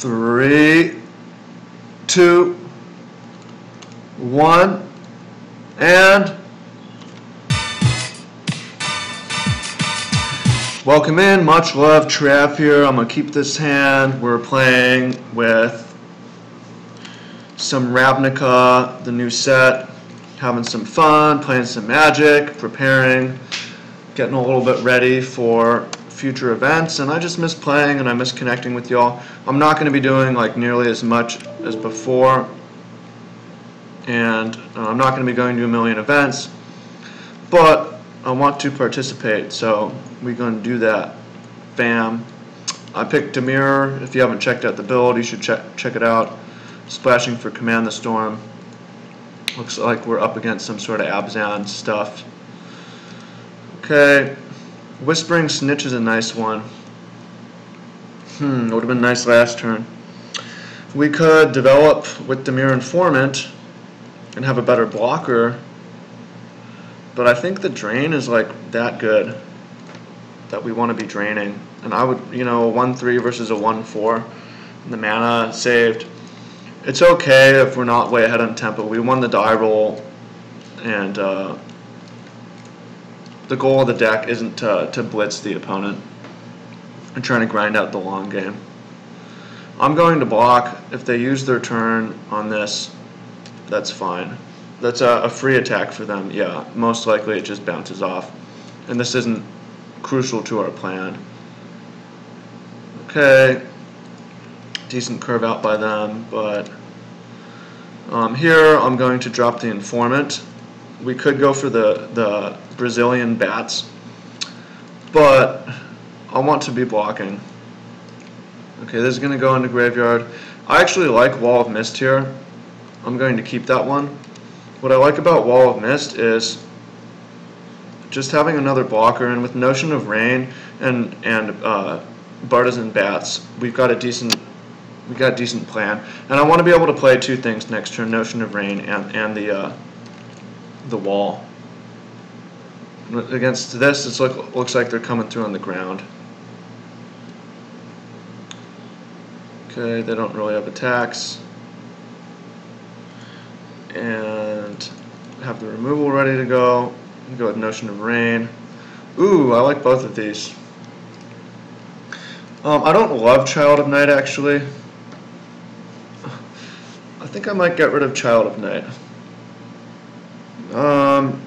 3, 2, 1, and welcome in. Much love, Trav here. I'm gonna keep this hand. We're playing with some Ravnica, the new set, having some fun, playing some Magic, preparing, getting a little bit ready for future events, and I just miss playing and I miss connecting with y'all. I'm not going to be doing like nearly as much as before, and I'm not going to be going to a million events, but I want to participate, so we're going to do that. Bam. I picked Demir. If you haven't checked out the build, you should check it out. Splashing for Command the Storm. Looks like we're up against some sort of Abzan stuff. Okay. Whispering Snitch is a nice one. Would have been nice last turn. We could develop with Demir Informant and have a better blocker, but I think the drain is like that good that we want to be draining. And I would, a 1-3 versus a 1-4, and the mana saved. It's okay if we're not way ahead on tempo. We won the die roll, and the goal of the deck isn't to blitz the opponent and trying to grind out the long game. I'm going to block. If they use their turn on this, that's fine. That's a free attack for them. Yeah, most likely it just bounces off. And this isn't crucial to our plan. Okay. Decent curve out by them, but here I'm going to drop the Informant. We could go for the Brazilian bats, but I want to be blocking. Okay, this is going to go into graveyard. I actually like Wall of Mist here. I'm going to keep that one. What I like about Wall of Mist is just having another blocker, and with Notion of Rain and Bartizan Bats, we've got a decent plan. And I want to be able to play two things next turn: Notion of Rain and the wall. Against this, it looks like they're coming through on the ground. Okay, they don't really have attacks. And have the removal ready to go. Go with Notion of Rain. Ooh, I like both of these. I don't love Child of Night, actually. I think I might get rid of Child of Night.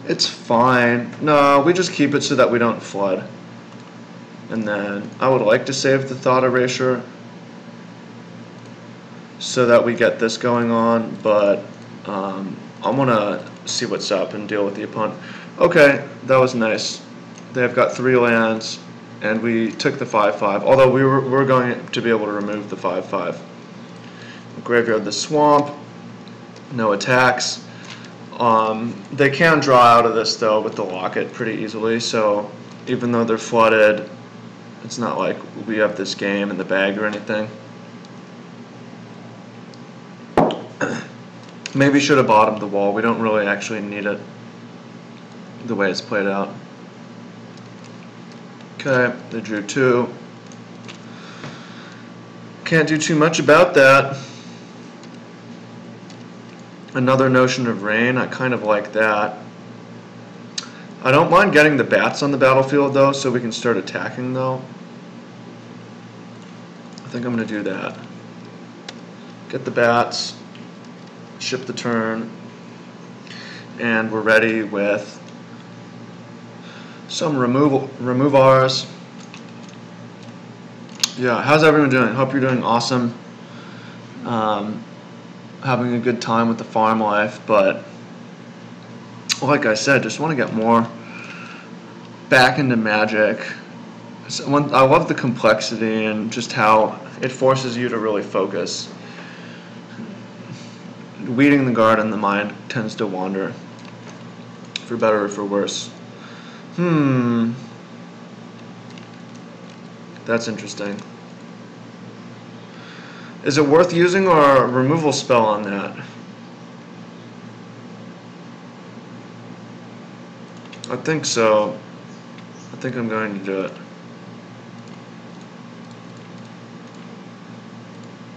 It's fine. No, we just keep it so that we don't flood. And then I would like to save the Thought Erasure so that we get this going on, but I want to see what's up and deal with the opponent. Okay, that was nice. They've got 3 lands, and we took the 5/5, although we're going to be able to remove the 5/5. Graveyard the Swamp, no attacks. They can draw out of this though with the Locket pretty easily, so even though they're flooded, it's not like we have this game in the bag or anything. Maybe should have bottomed the wall. We don't really actually need it the way it's played out. Okay, they drew 2. Can't do too much about that. Another Notion of Rain, I kind of like that. I don't mind getting the bats on the battlefield though, so we can start attacking though. I think I'm going to do that. Get the bats, ship the turn, and we're ready with some removals. Yeah, how's everyone doing? Hope you're doing awesome. Having a good time with the farm life, but like I said, just want to get more back into Magic. I love the complexity and just how it forces you to really focus. Weeding the garden, the mind tends to wander, for better or for worse. That's interesting. Is it worth using our removal spell on that? I think so. I think I'm going to do it.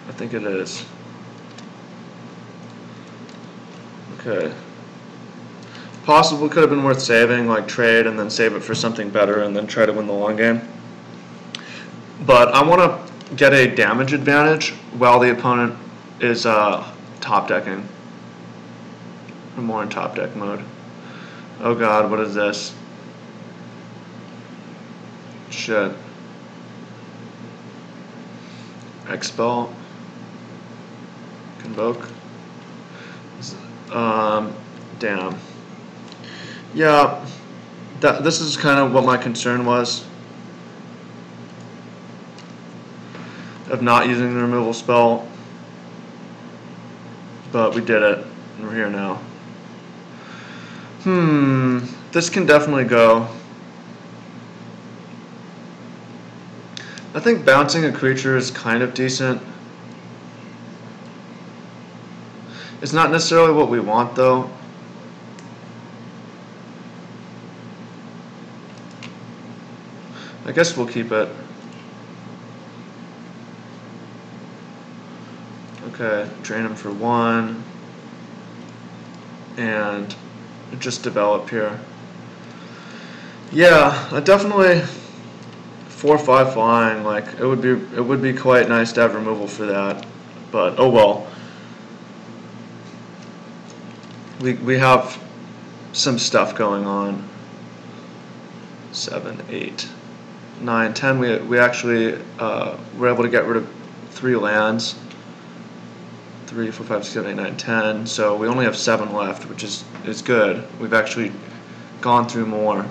I think it is. Okay. Possibly could have been worth saving, like trade and then save it for something better and then try to win the long game. But I want to get a damage advantage while the opponent is top decking. Or more in top deck mode. Oh god, what is this? Shit. Expel. Convoke. Damn. Yeah, this is kind of what my concern was. Of not using the removal spell. But we did it, and we're here now. This can definitely go. I think bouncing a creature is kind of decent. It's not necessarily what we want, though. I guess we'll keep it. Okay, drain him for 1. And just develop here. Yeah, I definitely 4/5 flying. Like it would be quite nice to have removal for that, but oh well. We have some stuff going on. 7, 8, 9, 10. We actually were able to get rid of 3 lands. 3, 4, 5, 6, 7, 8, 9, 10. So we only have 7 left, which is good. We've actually gone through more.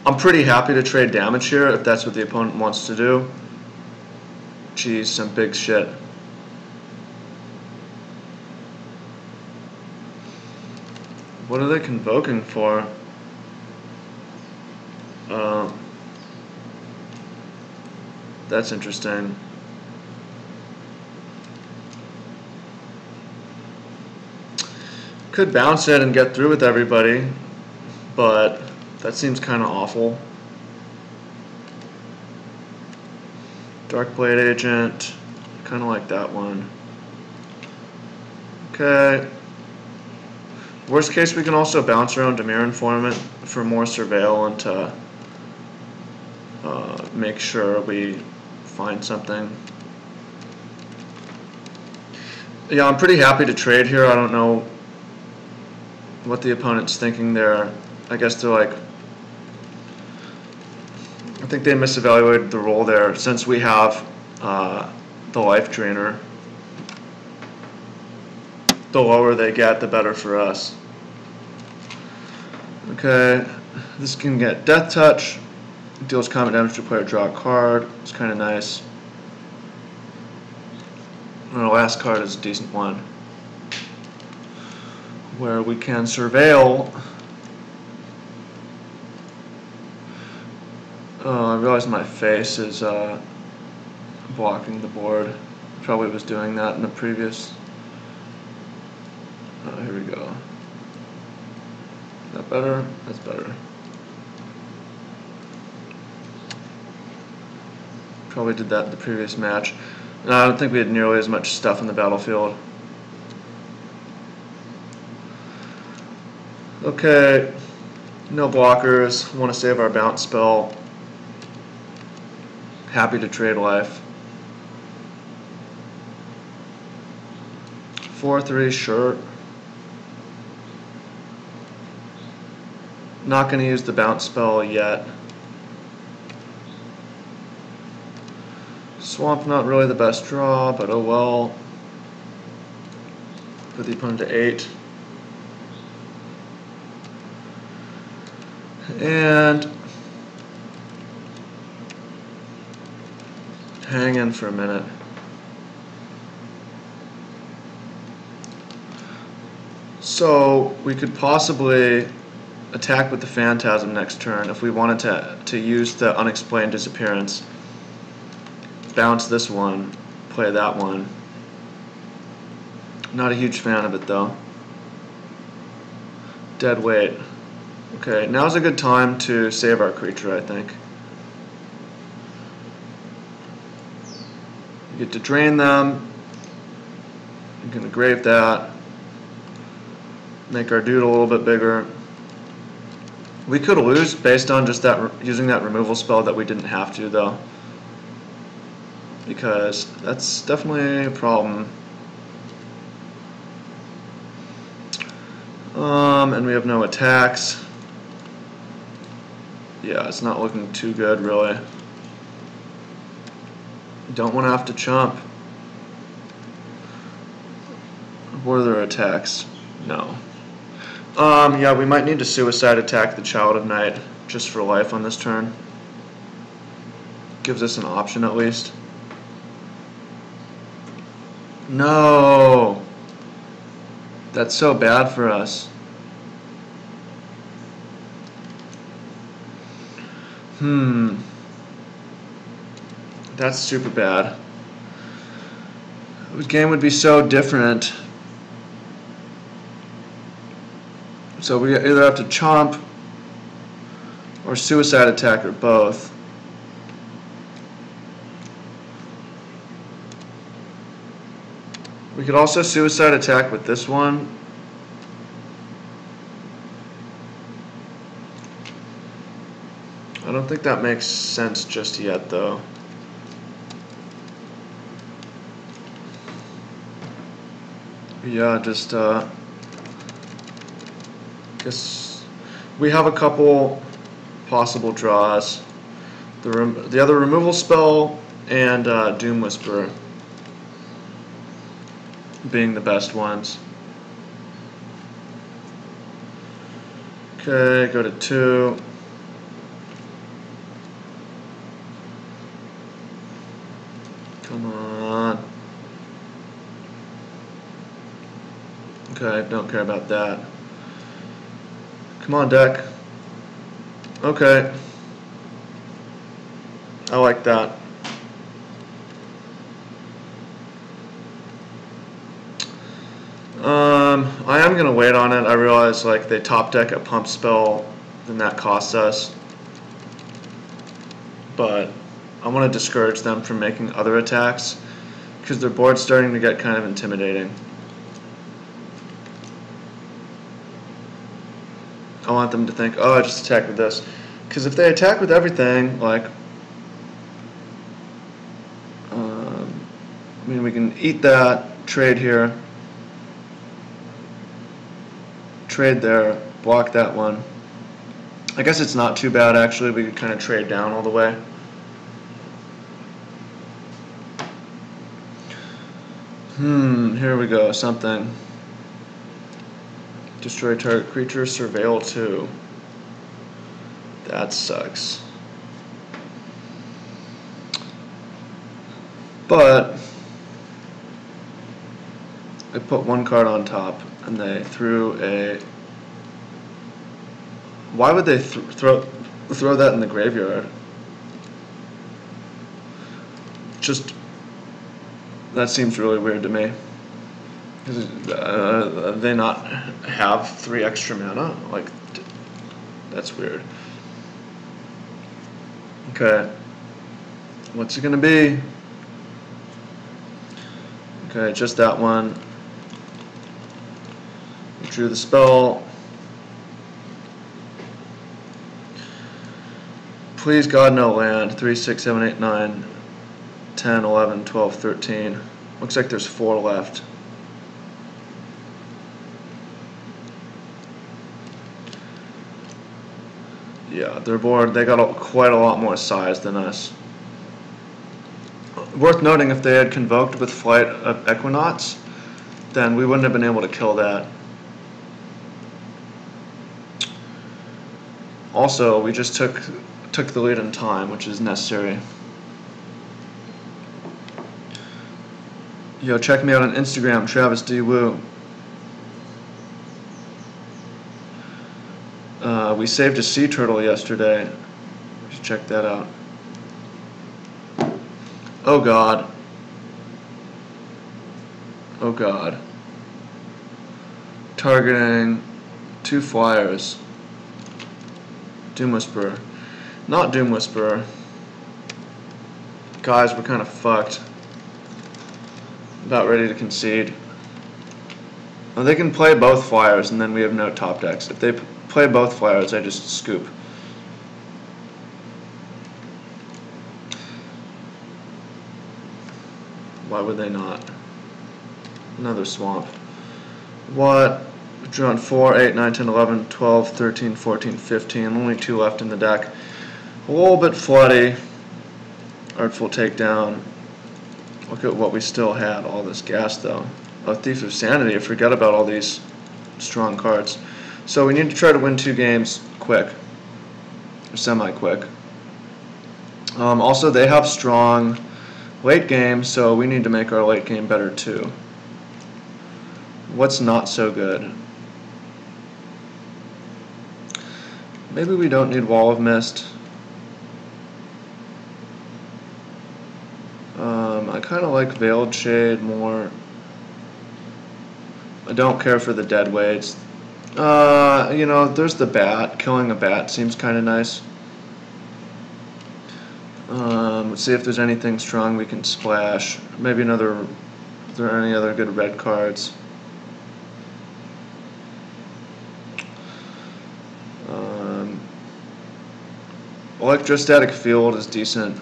I'm pretty happy to trade damage here if that's what the opponent wants to do. Geez, some big shit. What are they convoking for? That's interesting. Could bounce it and get through with everybody, but that seems kind of awful. Darkblade Agent, kind of like that one. Okay. Worst case, we can also bounce around Dimir Informant for more surveil and to make sure we find something. Yeah, I'm pretty happy to trade here. I don't know what the opponent's thinking there. I guess they're like, I think they misevaluated the role there since we have the life drainer. The lower they get, the better for us. Okay, this can get Death Touch. Deals combat damage to a player, draw a card. It's kind of nice. And our last card is a decent one, where we can surveil. Oh, I realize my face is blocking the board. Probably was doing that in the previous. Oh, here we go. Is that better? That's better. Probably did that in the previous match. No, I don't think we had nearly as much stuff in the battlefield. Okay, no blockers. Want to save our bounce spell. Happy to trade life. 4/3, sure. Not going to use the bounce spell yet. Swamp, not really the best draw, but oh well. Put the opponent to 8. And hang in for a minute. So we could possibly attack with the Phantasm next turn if we wanted to use the Unexplained Disappearance. Bounce this one, play that one. Not a huge fan of it though. Dead weight. Okay, now's a good time to save our creature, I think. We get to drain them. I'm going to grave that. Make our dude a little bit bigger. We could lose based on just that using that removal spell that we didn't have to though, because that's definitely a problem. And we have no attacks. Yeah, it's not looking too good really. Don't want to have to chump. What are their attacks? No. Yeah, we might need to suicide attack the Child of Night just for life on this turn. Gives us an option at least. No! That's so bad for us. That's super bad. This game would be so different. So we either have to chomp or suicide attack or both. We could also suicide attack with this one. I don't think that makes sense just yet though. Yeah, just guess we have a couple possible draws. The other removal spell and Doom Whisperer being the best ones. Okay, go to 2. Come on. Okay, don't care about that. Come on, deck. Okay. I like that. I am going to wait on it. I realize like they top deck a pump spell, then that costs us. But I want to discourage them from making other attacks because their board's starting to get kind of intimidating. I want them to think, oh, I just attack with this. Because if they attack with everything, like, I mean, we can eat that, trade here, trade there, block that one. I guess it's not too bad, actually. We could kind of trade down all the way. Here we go, something. Destroy target creature, surveil 2. That sucks. But I put one card on top and they threw a... Why would they throw that in the graveyard? Just... That seems really weird to me. They not have 3 extra mana? Like, that's weird. Okay. What's it gonna be? Okay, just that one. Drew the spell. Please God no land. 3, 6, 7, 8, 9, 10, 11, 12, 13. Looks like there's 4 left. Yeah, their board, they got quite a lot more size than us. Worth noting, if they had convoked with Flight of Equinox, then we wouldn't have been able to kill that. Also, we just took the lead in time, which is necessary. Yo, check me out on Instagram, Travis D. Woo. We saved a sea turtle yesterday. Just check that out. Oh God. Oh God. Targeting 2 flyers. Doom Whisperer. Not Doom Whisperer. Guys, we're kind of fucked. About ready to concede. Well, they can play both flyers, and then we have no top decks. If they play both flyers, I just scoop. Why would they not? Another swamp. What? We've drawn 4, 8, 9, 10, 11, 12, 13, 14, 15. Only 2 left in the deck. A little bit floody. Artful Takedown. Look at what we still had. All this gas, though. A Thief of Sanity. I forgot about all these strong cards. So we need to try to win 2 games quick. Or semi-quick. Also, they have strong late game, so we need to make our late game better, too. What's not so good? Maybe we don't need Wall of Mist. I kind of like Veiled Shade more. I don't care for the dead weights. You know, there's the bat. Killing a bat seems kind of nice. Let's see if there's anything strong we can splash. Maybe another. Are there any other good red cards? Electrostatic Field is decent.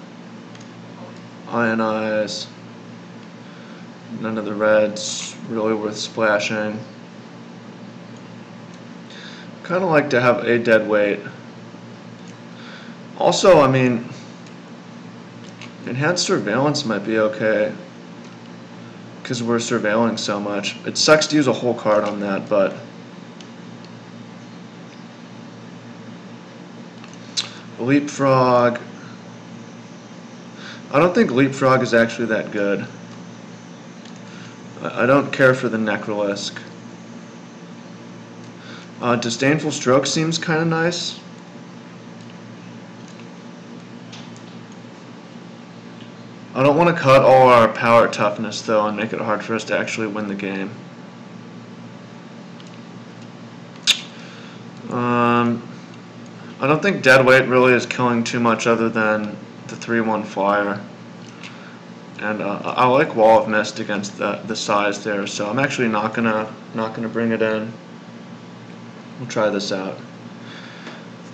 Ionize. None of the reds really worth splashing. Kind of like to have a dead weight. Also, I mean, Enhanced Surveillance might be okay because we're surveilling so much. It sucks to use a whole card on that, but Leapfrog. I don't think Leapfrog is actually that good. I don't care for the Necrolisc. Disdainful Stroke seems kind of nice. I don't want to cut all our power toughness, though, and make it hard for us to actually win the game. I don't think Deadweight really is killing too much other than the 3/1 flyer. And I like Wall of Mist against the size there, so I'm actually not gonna bring it in. We'll try this out.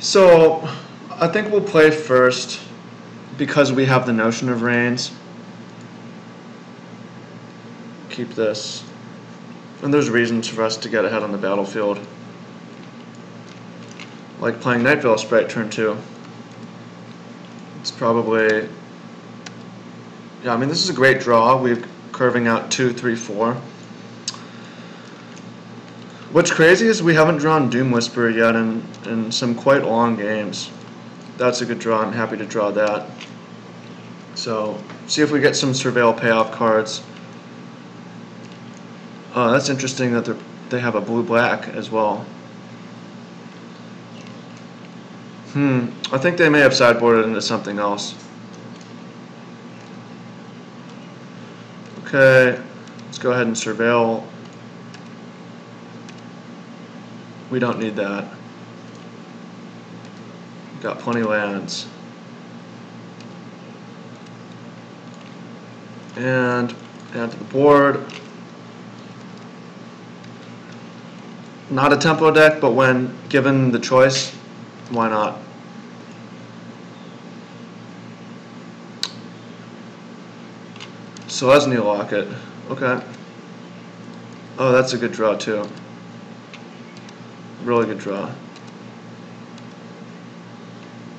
So I think we'll play first because we have the Notion of Rains. Keep this, and there's reasons for us to get ahead on the battlefield. Like playing Night Veil Sprite turn 2. It's probably, yeah, I mean, this is a great draw. We're curving out 2, 3, 4. What's crazy is we haven't drawn Doom Whisperer yet in some quite long games. That's a good draw. I'm happy to draw that. So, see if we get some Surveil payoff cards. That's interesting that they have a blue-black as well. I think they may have sideboarded into something else. Okay, let's go ahead and Surveil. We don't need that. We've got plenty of lands. And add to the board. Not a tempo deck, but when given the choice, why not? Selesnya Locket. Okay. Oh, that's a good draw too. Really good draw.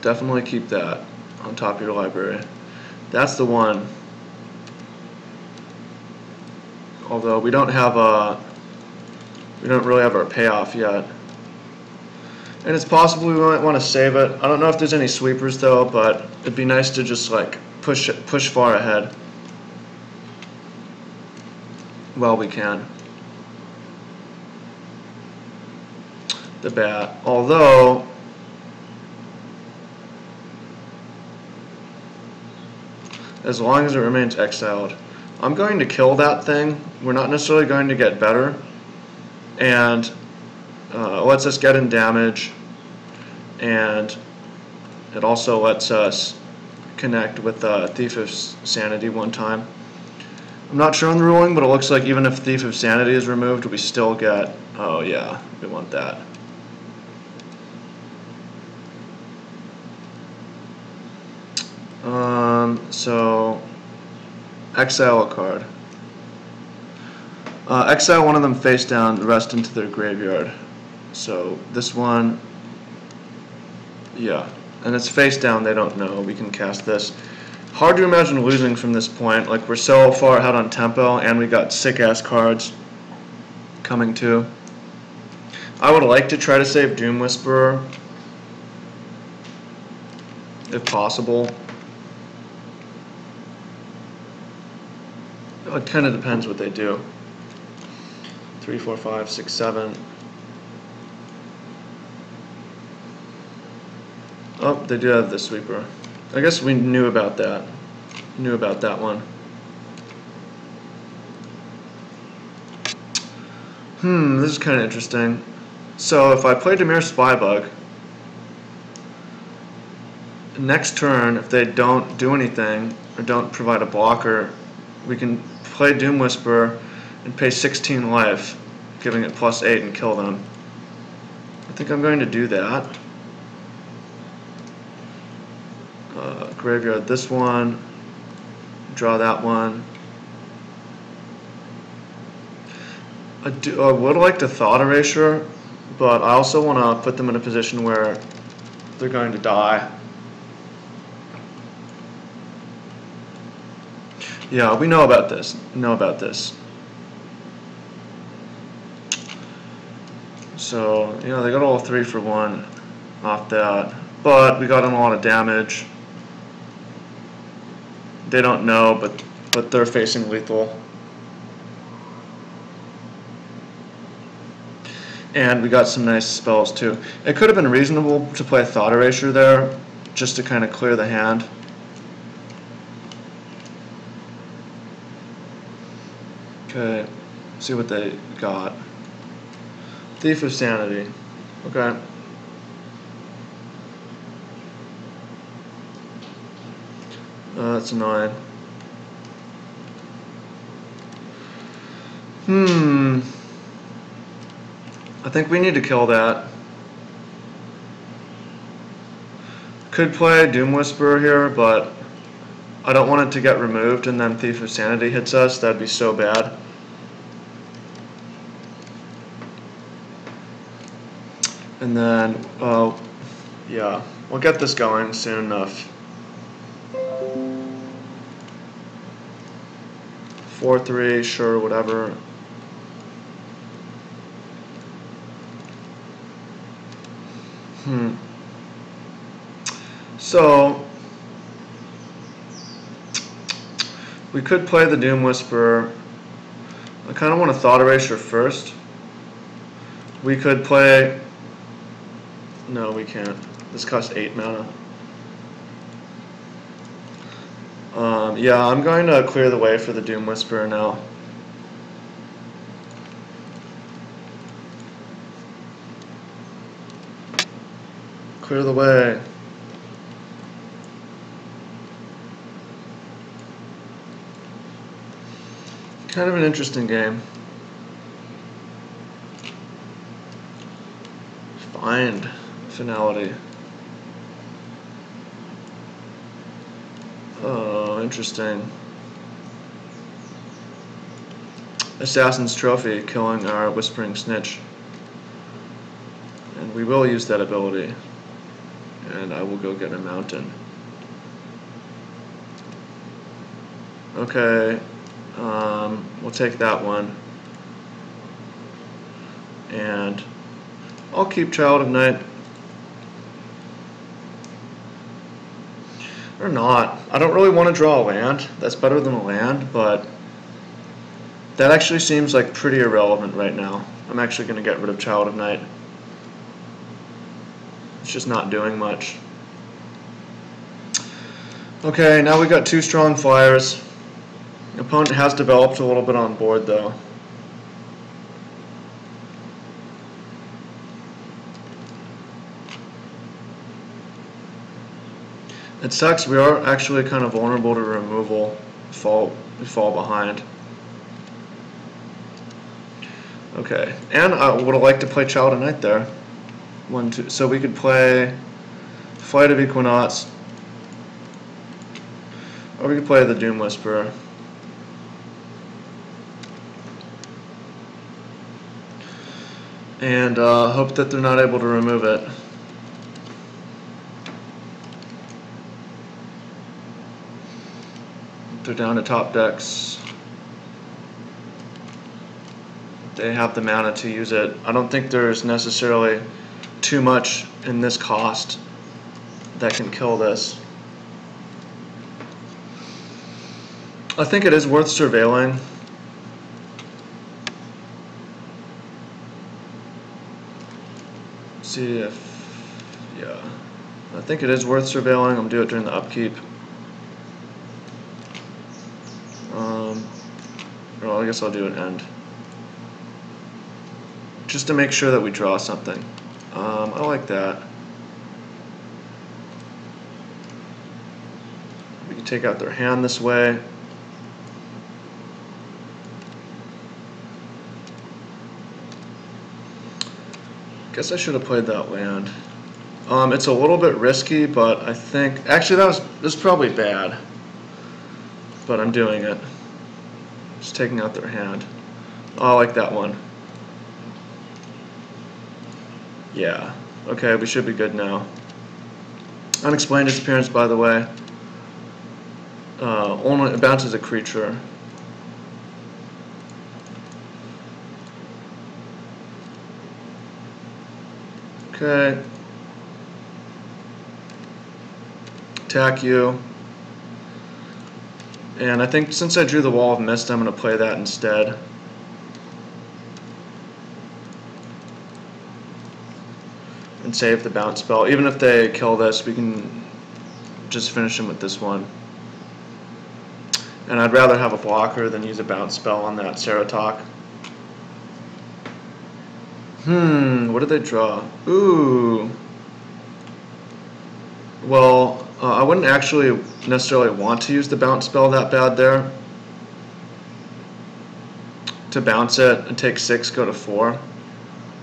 Definitely keep that on top of your library. That's the one. Although we don't really have our payoff yet. And it's possible we might want to save it. I don't know if there's any sweepers though, but it'd be nice to just like push far ahead. Well, we can. The bat. Although as long as it remains exiled. I'm going to kill that thing. We're not necessarily going to get better. And lets us get in damage. And it also lets us connect with Thief of Sanity one time. I'm not sure on the ruling, but it looks like even if Thief of Sanity is removed, we still get... Oh yeah, we want that. So exile a card. Exile one of them face down, the rest into their graveyard. So this one, yeah, and it's face down, they don't know. We can cast this. Hard to imagine losing from this point. Like, we're so far ahead on tempo, and we got sick-ass cards coming too. I would like to try to save Doom Whisperer, if possible. It kind of depends what they do. 3, 4, 5, 6, 7. Oh, they do have the sweeper. I guess we knew about that. Knew about that one. This is kind of interesting. So if I play Dimir Spybug, next turn, if they don't do anything or don't provide a blocker, we can play Doom Whisperer and pay 16 life, giving it +8 and kill them. I think I'm going to do that. Graveyard this one, draw that one. I would like to Thought Erasure, but I also want to put them in a position where they're going to die. Yeah, we know about this. So, you know, they got all 3 for 1 off that. But we got in a lot of damage. They don't know, but they're facing lethal. And we got some nice spells too. It could have been reasonable to play Thought Erasure there, just to kind of clear the hand. Okay, see what they got. Thief of Sanity. Okay. That's annoying. I think we need to kill that. Could play Doom Whisperer here, but I don't want it to get removed and then Thief of Sanity hits us. That'd be so bad. And then, yeah, we'll get this going soon enough. 4-3, sure, whatever. So, we could play the Doom Whisperer. I kind of want to Thought Erasure first. We could play... No, we can't. This costs 8 mana. Yeah, I'm going to clear the way for the Doom Whisperer now. Clear the way. Kind of an interesting game. Find finality. Oh, interesting. Assassin's Trophy, killing our Whispering Snitch. And we will use that ability. And I will go get a mountain. Okay, we'll take that one. And I'll keep Child of Night. Or not. I don't really want to draw a land. That's better than a land, but that actually seems like pretty irrelevant right now. I'm actually going to get rid of Child of Night. It's just not doing much. Okay, now we got 2 strong flyers. The opponent has developed a little bit on board though. It sucks, we are actually kind of vulnerable to removal. We fall behind. Okay, and I would have liked to play Child of Night there. 1, 2. So we could play Flight of Equinox, or we could play the Doom Whisperer. And hope that they're not able to remove it. They're down to top decks. They have the mana to use it. I don't think there's necessarily too much in this cost that can kill this. I think it is worth surveilling. See if, yeah, I think it is worth surveilling. I'm gonna do it during the upkeep. Well, I guess I'll do an end, just to make sure that we draw something. I like that. We can take out their hand this way. Guess I should have played that land. It's a little bit risky, but I think actually this is probably bad. But I'm doing it. Just taking out their hand. Oh, I like that one. Yeah. Okay, we should be good now. Unexplained disappearance, by the way. Only it bounces a creature. Okay. Attack you. And I think since I drew the Wall of Mist, I'm going to play that instead. And save the bounce spell. Even if they kill this, we can just finish them with this one. And I'd rather have a blocker than use a bounce spell on that Ceratok. What did they draw? Ooh. Well, I wouldn't actually necessarily want to use the bounce spell that bad there. To bounce it and take 6, go to 4.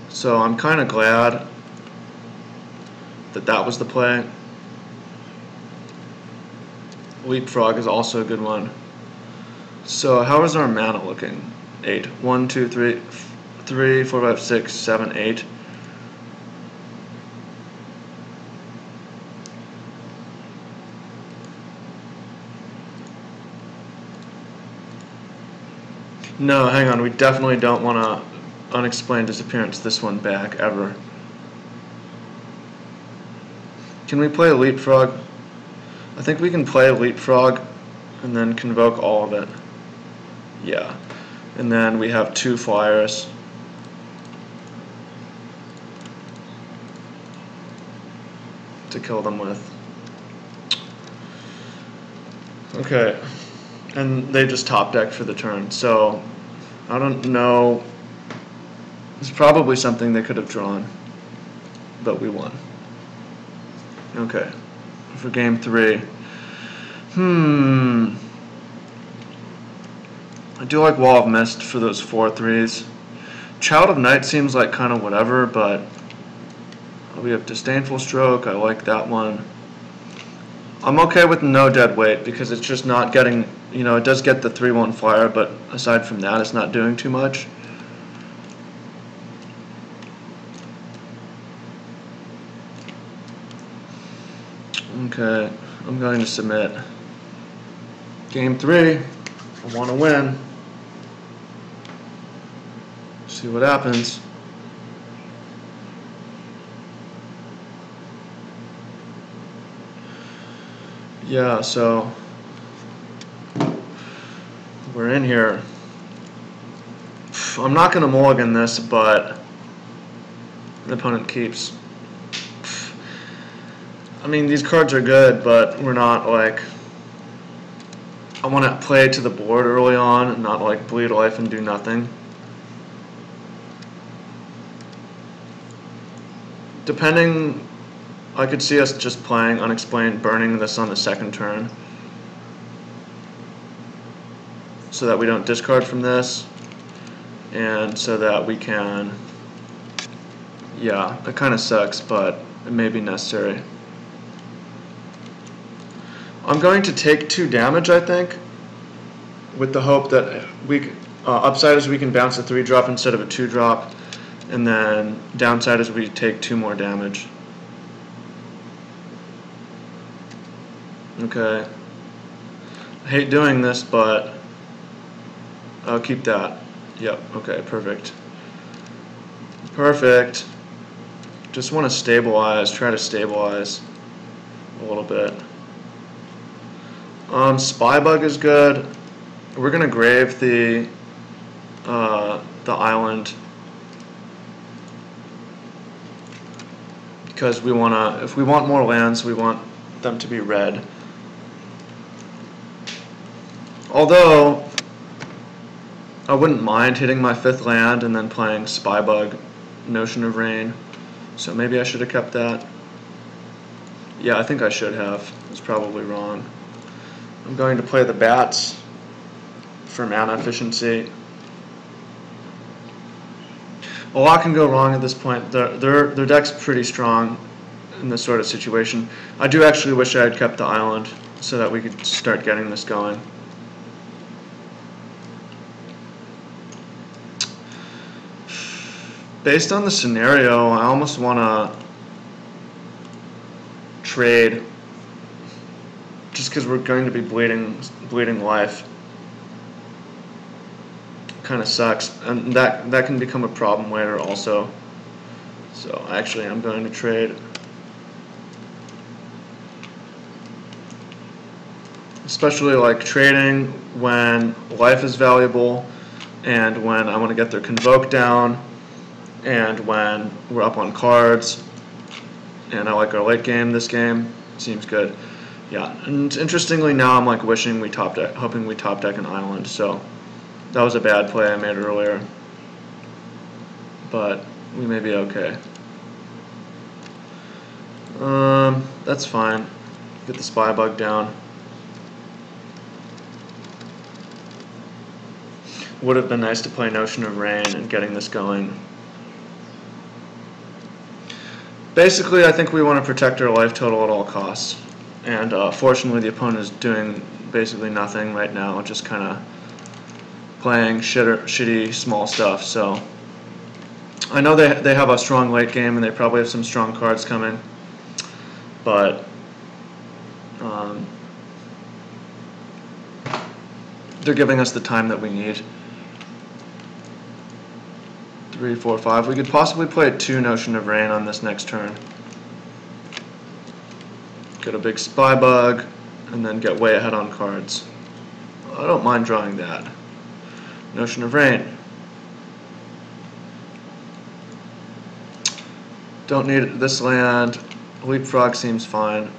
So I'm kind of glad that that was the play. Leapfrog is also a good one. So how is our mana looking? 8. 1, 2, 3, 3, 4, 5, 6, 7, 8. No, hang on. We definitely don't want to unexplained disappearance this one back, ever. Can we play a Leapfrog? I think we can play a Leapfrog and then convoke all of it. Yeah. And then we have 2 flyers. To kill them with. Okay. And they just top deck for the turn, so I don't know. It's probably something they could have drawn, but we won. Okay, for game 3. I do like Wall of Mist for those 4/3s. Child of Night seems like kind of whatever, but we have Disdainful Stroke. I like that one. I'm okay with no dead weight because it's just not getting, you know, it does get the 3/1 flyer, but aside from that, it's not doing too much. Okay, I'm going to submit. Game 3, I want to win. See what happens. Yeah, so we're in here. I'm not going to mulligan this, but the opponent keeps. I mean, these cards are good, but we're not like. I want to play to the board early on and not like bleed life and do nothing. Depending, I could see us just playing Unexplained, burning this on the second turn so that we don't discard from this. and so that we can, yeah, it kind of sucks, but it may be necessary. I'm going to take 2 damage, I think, with the hope that we upside is we can bounce a 3-drop instead of a 2-drop, and then downside is we take 2 more damage. Okay. I hate doing this, but I'll keep that. Yep, okay, perfect. Perfect. Just want to stabilize, try to stabilize a little bit. Spybug is good. We're gonna grave the island because we wanna. If we want more lands, we want them to be red. Although I wouldn't mind hitting my 5th land and then playing Spybug, Notion of Rain. So maybe I should have kept that. Yeah, I think I should have. It's probably wrong. I'm going to play the bats for mana efficiency. A lot can go wrong at this point. Their deck's pretty strong in this sort of situation. I do actually wish I had kept the island so that we could start getting this going. Based on the scenario, I almost want to trade just because we're going to be bleeding life. Kind of sucks, and that can become a problem later also. So actually I'm going to trade. Especially like trading when life is valuable and when I want to get their Convoke down and when we're up on cards and I like our late game. This game seems good. Yeah, and interestingly now I'm like wishing we top deck, hoping we top deck an island. So that was a bad play I made earlier, but we may be okay. That's fine. Get the Spybug down. Would have been nice to play Notion of Rain and getting this going. Basically, I think we want to protect our life total at all costs. And fortunately, the opponent is doing basically nothing right now, just kind of playing shitty small stuff. So I know they have a strong late game and they probably have some strong cards coming, but they're giving us the time that we need. 3, 4, 5. We could possibly play a 2 Notion of Rain on this next turn. Get a big Spybug, and then get way ahead on cards. I don't mind drawing that. Notion of Rain. Don't need this land. Leapfrog seems fine.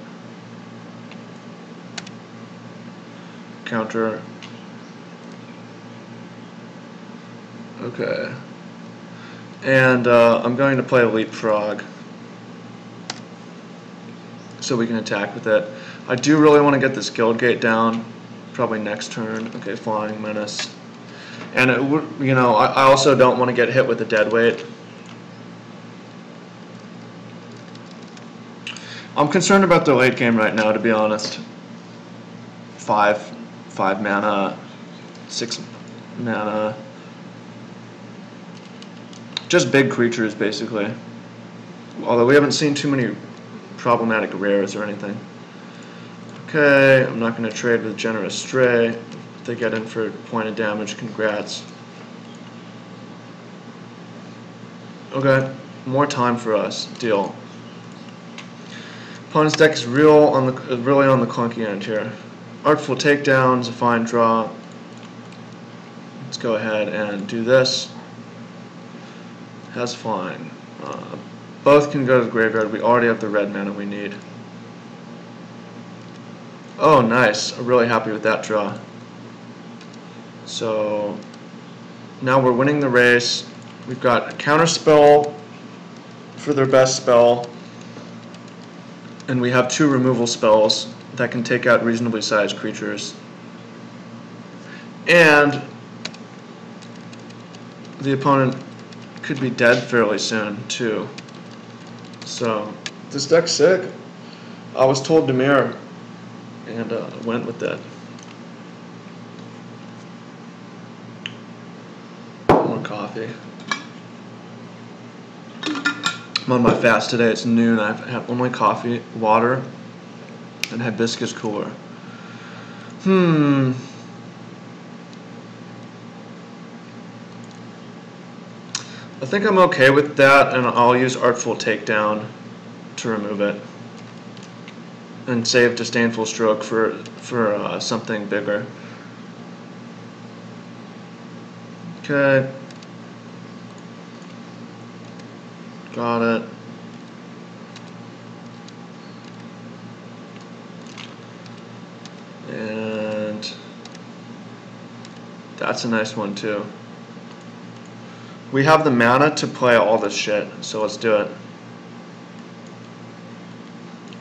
Counter. Okay. And I'm going to play Leapfrog so we can attack with it. I do really want to get this Guild Gate down, probably next turn. Okay, Flying Menace. And it would, you know, I also don't want to get hit with a Deadweight. I'm concerned about the late game right now, to be honest. 5 mana, 6 mana. Just big creatures, basically. Although we haven't seen too many problematic rares or anything. Okay, I'm not going to trade with Generous Stray. If they get in for point of damage, congrats. Okay, more time for us. Deal. Opponent's deck is really on the clunky end here. Artful Takedown is a fine draw. Let's go ahead and do this. Has flying. Both can go to the graveyard. We already have the red mana we need. Oh, nice. I'm really happy with that draw. So now we're winning the race. We've got a counter spell for their best spell, and we have 2 removal spells that can take out reasonably sized creatures. And the opponent could be dead fairly soon too. So this deck's sick. I was told to mirror, and went with that. More coffee. I'm on my fast today. It's noon. I've had only coffee, water, and hibiscus cooler. I think I'm okay with that, and I'll use Artful Takedown to remove it and save Disdainful Stroke for something bigger. Okay. Got it. And that's a nice one too. We have the mana to play all this shit, so let's do it.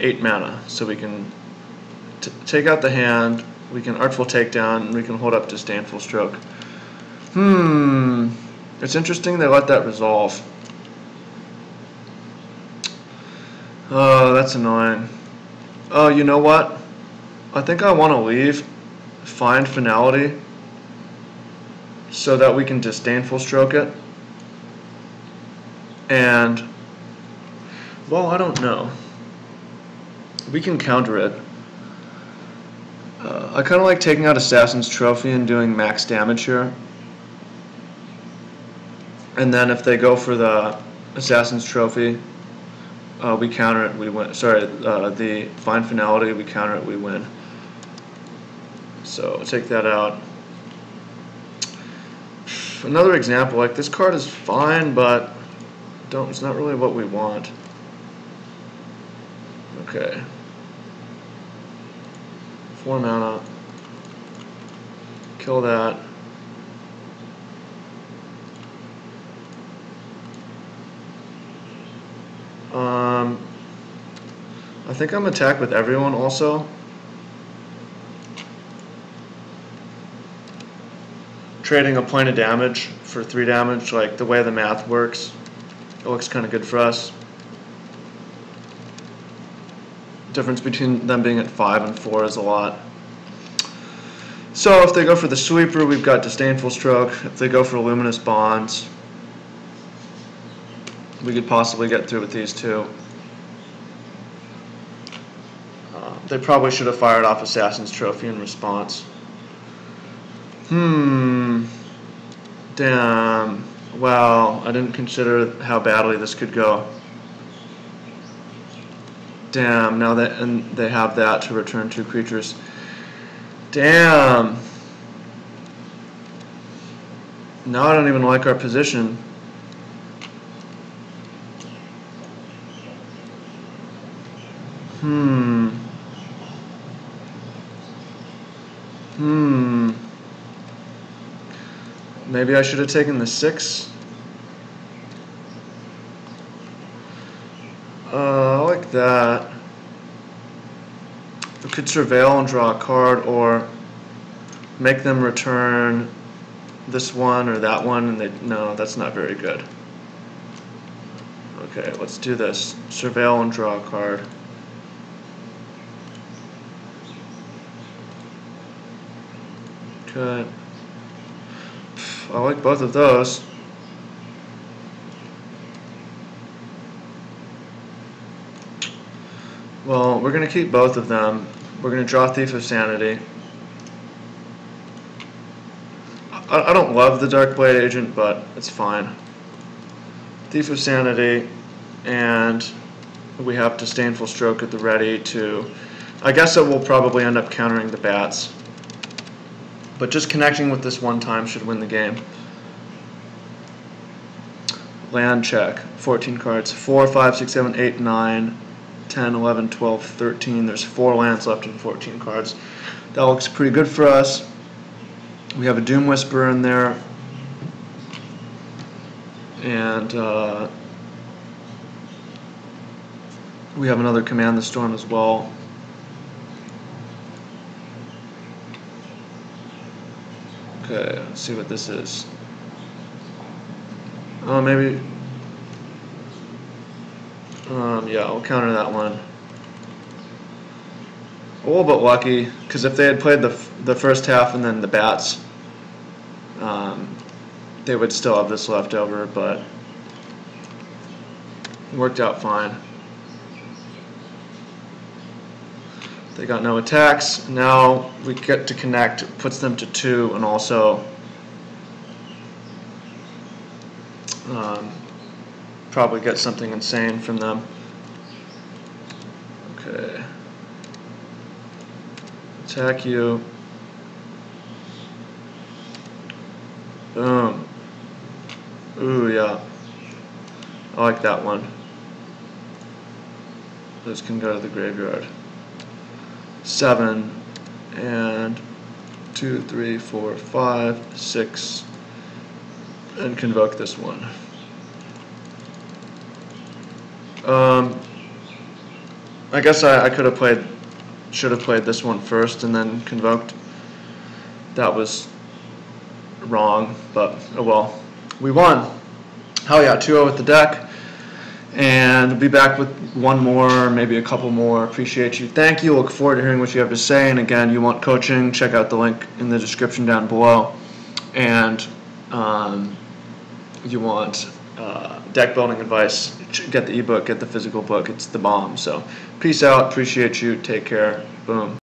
8 mana, so we can take out the hand, we can Artful Takedown, and we can hold up Disdainful Stroke. It's interesting they let that resolve. Oh, that's annoying. Oh, you know what? I think I want to leave Find Finality so that we can Disdainful Stroke it. And, well, I don't know. We can counter it. I kind of like taking out Assassin's Trophy and doing max damage here. And then if they go for the Assassin's Trophy, we counter it, we win. Sorry, the Find Finality, we counter it, we win. So take that out. Another example, like this card is fine, but it's not really what we want. Okay. 4 mana. Kill that. I think I'm attacked with everyone also. Trading a point of damage for 3 damage, like the way the math works, it looks kind of good for us. Difference between them being at 5 and 4 is a lot. So if they go for the sweeper, we've got Disdainful Stroke. If they go for Luminous Bonds, we could possibly get through with these two. They probably should have fired off Assassin's Trophy in response. Damn. Wow, I didn't consider how badly this could go. Damn, now they have that to return 2 creatures. Damn. Now I don't even like our position. Maybe I should have taken the 6. I like that. We could Surveil and draw a card, or make them return this one or that one, and no, that's not very good. Okay, let's do this. Surveil and draw a card. Okay. I like both of those. Well, we're going to keep both of them. We're going to draw Thief of Sanity. I don't love the Darkblade Agent, but it's fine. Thief of Sanity, and we have Disdainful Stroke at the ready to... I guess it will probably end up countering the bats. But just connecting with this one time should win the game. Land check. 14 cards. 4, 5, 6, 7, 8, 9, 10, 11, 12, 13. There's 4 lands left in 14 cards. That looks pretty good for us. We have a Doom Whisperer in there. And we have another Command the Storm as well. Okay, let's see what this is. Oh, maybe. Yeah, I'll counter that one. A little bit lucky, because if they had played the first half and then the bats, they would still have this left over, but it worked out fine. They got no attacks. Now we get to connect, puts them to 2, and also probably get something insane from them. Okay. Attack you. Boom. Ooh, yeah. I like that one. Those can go to the graveyard. 7 and 2, 3, 4, 5, 6, and convoke this one. I guess I could have should have played this one first and then convoked. That was wrong, but oh well. We won. Hell yeah, 2-0 with the deck. And we'll be back with one more, maybe a couple more. Appreciate you. Thank you. Look forward to hearing what you have to say. And again, you want coaching, check out the link in the description down below. And you want deck building advice, get the ebook, get the physical book. It's the bomb. So peace out. Appreciate you. Take care. Boom.